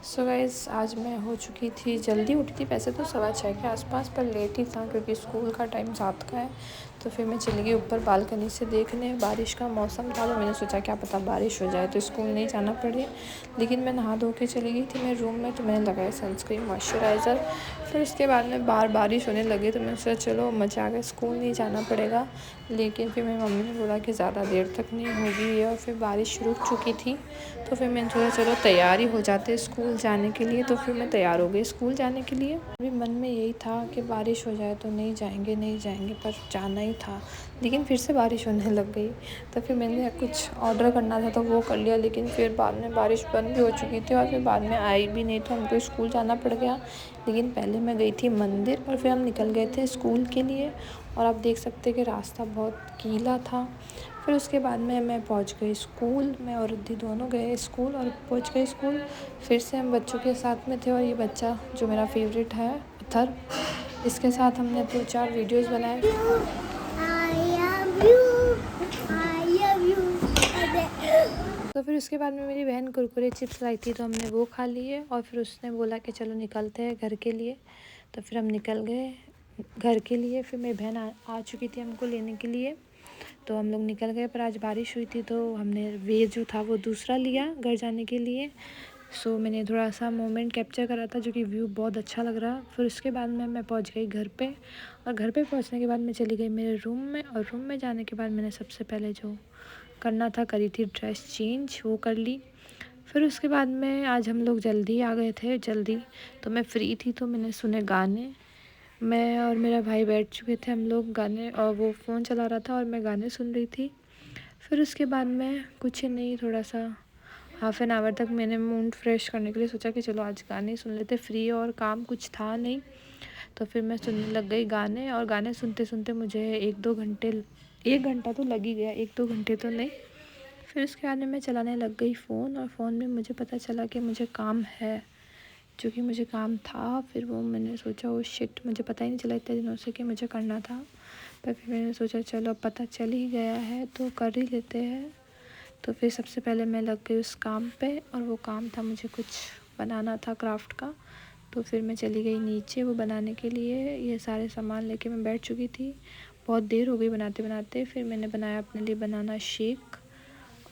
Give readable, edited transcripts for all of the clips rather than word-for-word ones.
So guys आज मैं हो चुकी थी, जल्दी उठी थी वैसे तो 6:15 के आसपास, पर लेट ही था क्योंकि स्कूल का टाइम 7 का है। तो फिर मैं चली गई ऊपर बालकनी से देखने। बारिश का मौसम था तो मैंने सोचा क्या पता बारिश हो जाए तो स्कूल नहीं जाना पड़े। लेकिन मैं नहा धो के चली गई थी मेरे रूम में, तो मैंने लगाया सनस्क्रीन मॉइस्चराइज़र। फिर उसके बाद में बारिश होने लगी तो मैंने सोचा चलो मज़ा आ गया, स्कूल नहीं जाना पड़ेगा। लेकिन फिर मेरी मम्मी ने बोला कि ज़्यादा देर तक नहीं होगी और फिर बारिश रुक चुकी थी। तो फिर मैंने सोचा चलो तैयारी हो जाते स्कूल जाने के लिए। तो फिर मैं तैयार हो गई स्कूल जाने के लिए। अभी मन में यही था कि बारिश हो जाए तो नहीं जाएंगे, पर जाना ही था। लेकिन फिर से बारिश होने लग गई। तो फिर मैंने कुछ ऑर्डर करना था तो वो कर लिया, लेकिन फिर बाद में बारिश बंद भी हो चुकी थी और फिर बाद में आई भी नहीं, तो हमको स्कूल जाना पड़ गया। लेकिन पहले मैं गई थी मंदिर और फिर हम निकल गए थे स्कूल के लिए। और आप देख सकते कि रास्ता बहुत गीला था। फिर उसके बाद में मैं पहुंच गई स्कूल। मैं और रिद्धि दोनों गए स्कूल और पहुंच गए स्कूल। फिर से हम बच्चों के साथ में थे और ये बच्चा जो मेरा फेवरेट है अथर, इसके साथ हमने 2-4 वीडियोस बनाए। तो फिर उसके बाद में मेरी बहन कुरकुरे चिप्स लाई थी तो हमने वो खा लिए और फिर उसने बोला कि चलो निकलते हैं घर के लिए। तो फिर हम निकल गए घर के लिए। फिर मेरी बहन आ चुकी थी हमको लेने के लिए, तो हम लोग निकल गए। पर आज बारिश हुई थी तो हमने वे जो था वो दूसरा लिया घर जाने के लिए। सो मैंने थोड़ा सा मोमेंट कैप्चर करा था जो कि व्यू बहुत अच्छा लग रहा। फिर उसके बाद में मैं पहुंच गई घर पे और घर पे पहुंचने के बाद मैं चली गई मेरे रूम में। और रूम में जाने के बाद मैंने सबसे पहले जो करना था करी थी ड्रेस चेंज, वो कर ली। फिर उसके बाद में आज हम लोग जल्दी आ गए थे, जल्दी तो मैं फ्री थी तो मैंने सुने गाने। मैं और मेरा भाई बैठ चुके थे हम लोग गाने, और वो फ़ोन चला रहा था और मैं गाने सुन रही थी। फिर उसके बाद में कुछ नहीं, थोड़ा सा हाफ़ एन आवर तक मैंने मूड फ्रेश करने के लिए सोचा कि चलो आज गाने सुन लेते, फ्री और काम कुछ था नहीं। तो फिर मैं सुनने लग गई गाने, और गाने सुनते सुनते मुझे 1-2 घंटे, 1 घंटा तो लग ही गया, 1-2 घंटे तो नहीं। फिर उसके बाद में मैं चलाने लग गई फ़ोन, और फ़ोन में मुझे पता चला कि मुझे काम है, जो कि मुझे काम था। फिर वो मैंने सोचा ओ शिट, मुझे पता ही नहीं चला इतने दिनों से कि मुझे करना था। पर फिर मैंने सोचा चलो अब पता चल ही गया है तो कर ही लेते हैं। तो फिर सबसे पहले मैं लग गई उस काम पे, और वो काम था मुझे कुछ बनाना था क्राफ्ट का। तो फिर मैं चली गई नीचे वो बनाने के लिए। ये सारे सामान लेके मैं बैठ चुकी थी, बहुत देर हो गई बनाते बनाते। फिर मैंने बनाया अपने लिए बनाना शेक,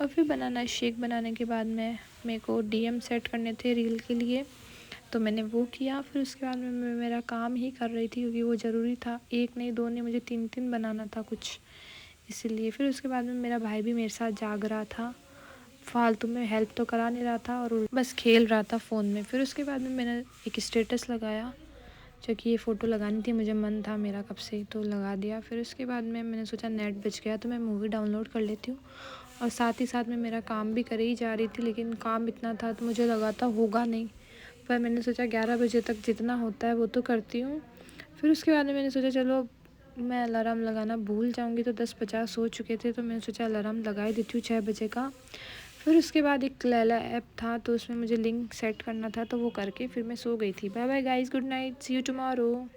और फिर बनाना शेक बनाने के बाद में मेरे को डीएम सेट करने थे रील के लिए, तो मैंने वो किया। फिर उसके बाद में मैं मेरा काम ही कर रही थी क्योंकि वो ज़रूरी था, एक नहीं दो नहीं, मुझे 3-3 बनाना था कुछ, इसीलिए। फिर उसके बाद में मेरा भाई भी मेरे साथ जाग रहा था, फालतू में हेल्प तो करा नहीं रहा था और बस खेल रहा था फ़ोन में। फिर उसके बाद में मैंने एक स्टेटस लगाया, जो कि ये फ़ोटो लगानी थी, मुझे मन था मेरा कब से ही, तो लगा दिया। फिर उसके बाद में मैंने सोचा नेट बच गया तो मैं मूवी डाउनलोड कर लेती हूँ, और साथ ही साथ में मेरा काम भी करे ही जा रही थी। लेकिन काम इतना था तो मुझे लगा था होगा नहीं, पर मैंने सोचा 11 बजे तक जितना होता है वो तो करती हूँ। फिर उसके बाद में मैंने सोचा चलो मैं अलार्म लगाना भूल जाऊँगी, तो 10:50 हो चुके थे, तो मैंने सोचा अलार्म लगा ही देती हूँ 6 बजे का। फिर उसके बाद एक लैला ऐप था तो उसमें मुझे लिंक सेट करना था, तो वो करके फिर मैं सो गई थी। Bye bye guys, good night, see you tomorrow.